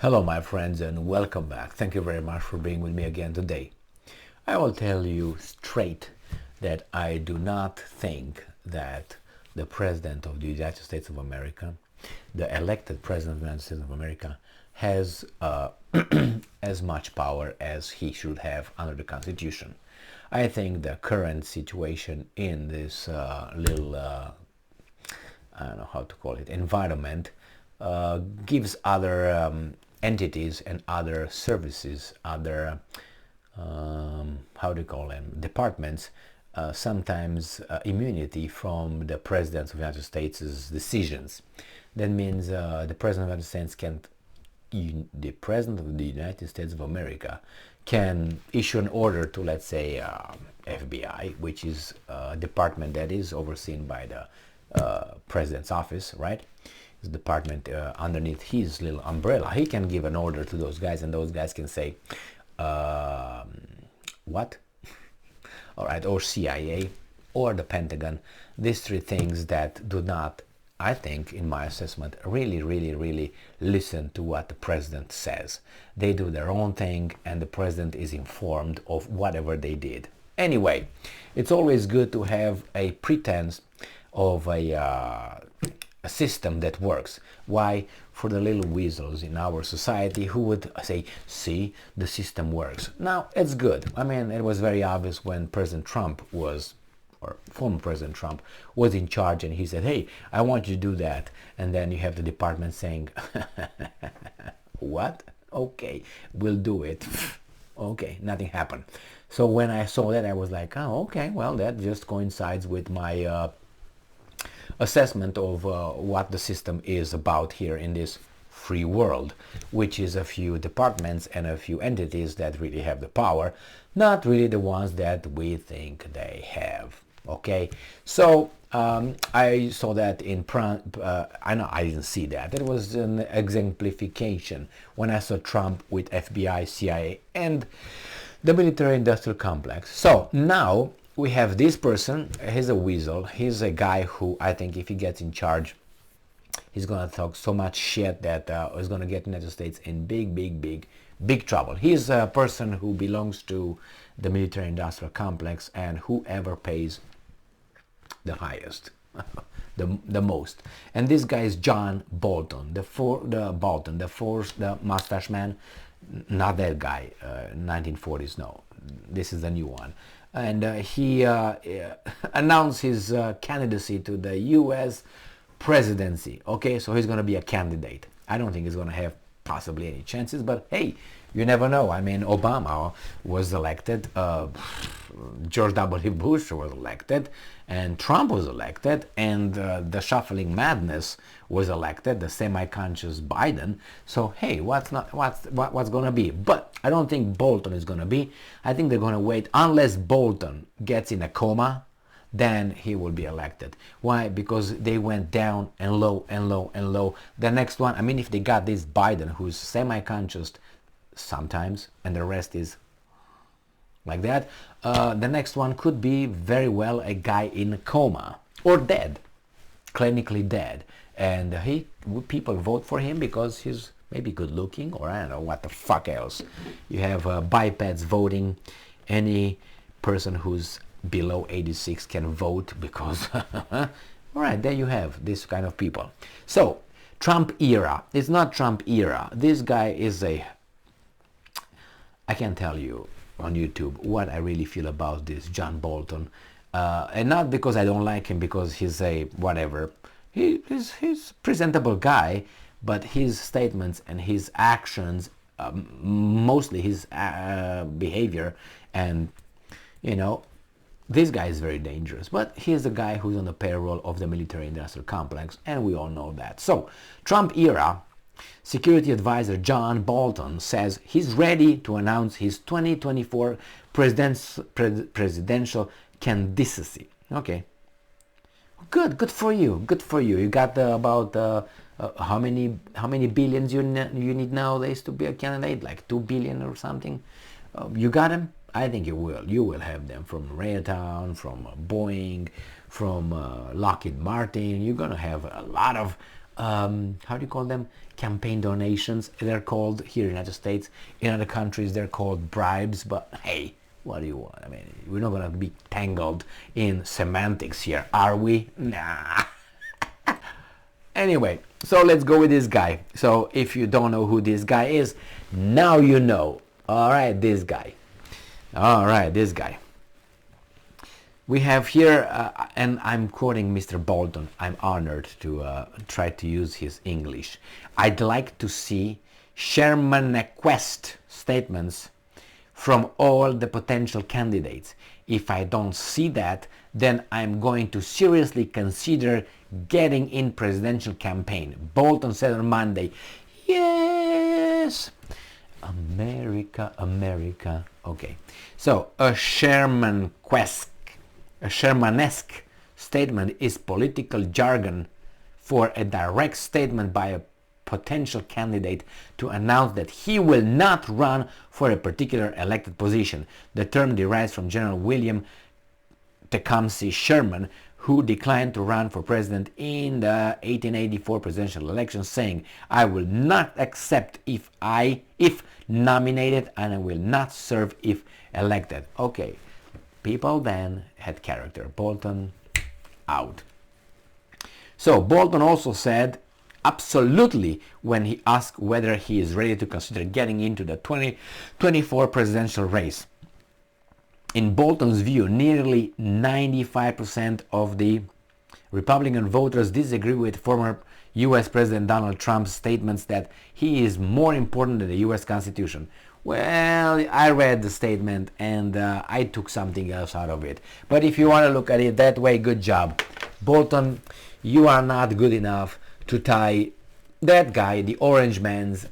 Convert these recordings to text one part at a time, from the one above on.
Hello my friends and welcome back. Thank you very much for being with me again today. I will tell you straight that I do not think that the President of the United States of America, the elected President of the United States of America, has as much power as he should have under the Constitution. I think the current situation in this little I don't know how to call it, environment, gives other entities and other services, other, how do you call them, departments, sometimes immunity from the President of the United States' decisions. That means the President of the United States can't, the President of the United States of America can issue an order to, let's say, FBI, which is a department that is overseen by the President's office, right? It's a department underneath his little umbrella. He can give an order to those guys, and those guys can say, what? All right, or CIA, or the Pentagon. These three things that do not, I think, in my assessment, really listen to what the president says. They do their own thing, and the president is informed of whatever they did. Anyway, it's always good to have a pretense of a system that works. Why? For the little weasels in our society who would say, see, the system works. Now, it's good. I mean, it was very obvious when President Trump was, or former President Trump, was in charge and he said, hey, I want you to do that. And then you have the department saying, what? Okay, we'll do it. Okay, nothing happened. So when I saw that, I was like, oh, okay, well, that just coincides with my assessment of what the system is about here in this free world, which is a few departments and a few entities that really have the power, not really the ones that we think they have. Okay, so I saw that in I know I didn't see that. It was an exemplification when I saw Trump with FBI, CIA, and the military-industrial complex. So now we have this person. He's a weasel. He's a guy who, I think, if he gets in charge, he's gonna talk so much shit that is gonna get the United States in big trouble. He's a person who belongs to the military-industrial complex, and whoever pays the highest, the most. And this guy is Jonh Bolton, the mustache man. Not that guy, 1940s. No, this is the new one. And he announced his candidacy to the U.S. presidency. Okay, so he's going to be a candidate. I don't think he's going to have possibly any chances, but hey, you never know. I mean, Obama was elected, George W. Bush was elected, and Trump was elected, and the shuffling madness was elected, the semi-conscious Biden. So hey, what's going to be? But I don't think Bolton is going to be. I think they're going to wait unless Bolton gets in a coma. Then he will be elected. Why? Because they went down and low and low and low. The next one, I mean, if they got this Biden, who's semi-conscious sometimes, and the rest is like that, the next one could be very well a guy in a coma or dead, clinically dead, and people vote for him because he's maybe good looking, or I don't know what the fuck else. You have bipeds voting. Any person who's below 86 can vote because all right, there you have this kind of people. So Trump era, it's not Trump era. This guy is I can tell you on YouTube what I really feel about this Jonh Bolton, and not because I don't like him, because he's a whatever. He's presentable guy, but his statements and his actions, mostly his behavior, and you know, this guy is very dangerous. But he's a guy who's on the payroll of the military-industrial complex, and we all know that. So Trump era. Security advisor Jonh Bolton says he's ready to announce his 2024 presidential candidacy. Okay, good for you. Good for you. You got about how many billions you need nowadays to be a candidate? Like 2 billion or something. You got them. I think you will. You will have them from Raytown, from Boeing, from Lockheed Martin. You're gonna have a lot of how do you call them? Campaign donations, they're called here in the United States. In other countries, they're called bribes. But hey, what do you want? I mean, we're not going to be tangled in semantics here, are we? Nah. Anyway, so let's go with this guy. So if you don't know who this guy is, now you know. All right, this guy. All right, this guy. We have here, and I'm quoting Mr. Bolton. I'm honored to try to use his English. I'd like to see Sherman-Quest statements from all the potential candidates. If I don't see that, then I'm going to seriously consider getting in presidential campaign. Bolton said on Monday. Yes! America, America. Okay. So, a Sherman-esque statement is political jargon for a direct statement by a potential candidate to announce that he will not run for a particular elected position. The term derives from General William Tecumseh Sherman, who declined to run for president in the 1884 presidential election, saying, "I will not accept if nominated, and I will not serve if elected." Okay, people then had character. Bolton out. So Bolton also said absolutely when he asked whether he is ready to consider getting into the 2024 presidential race. In Bolton's view, nearly 95% of the Republican voters disagree with former US President Donald Trump's statements that he is more important than the US Constitution. Well, I read the statement and I took something else out of it. But if you want to look at it that way, good job. Bolton, you are not good enough to tie that guy, the orange man's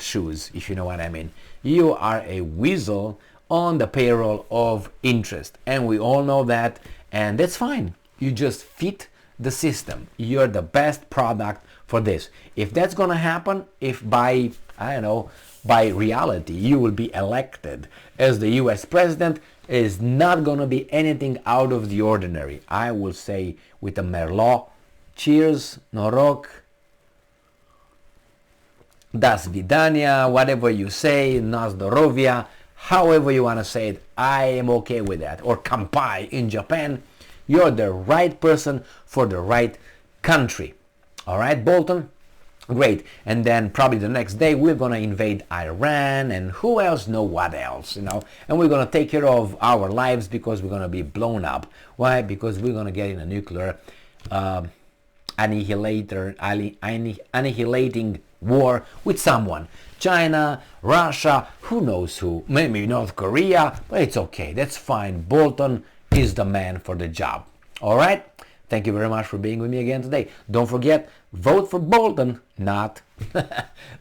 shoes, if you know what I mean. You are a weasel on the payroll of interest, and we all know that, and that's fine. You just fit the system. You're the best product for this. If that's gonna happen, if by, I don't know, by reality you will be elected as the US president, is not gonna be anything out of the ordinary. I will say with a Merlot, cheers, Norok, das vidania, whatever you say, na zdorovia, however you want to say it, I am okay with that. Or kampai in Japan. You're the right person for the right country. All right, Bolton? Great. And then probably the next day we're going to invade Iran, and who else know what else, you know. And we're going to take care of our lives because we're going to be blown up. Why? Because we're going to get in a nuclear annihilating war with someone. China, Russia, who knows who, maybe North Korea, but it's okay, that's fine. Bolton is the man for the job. All right, thank you very much for being with me again today. Don't forget, vote for Bolton, not.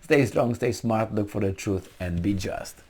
Stay strong, stay smart, look for the truth, and be just.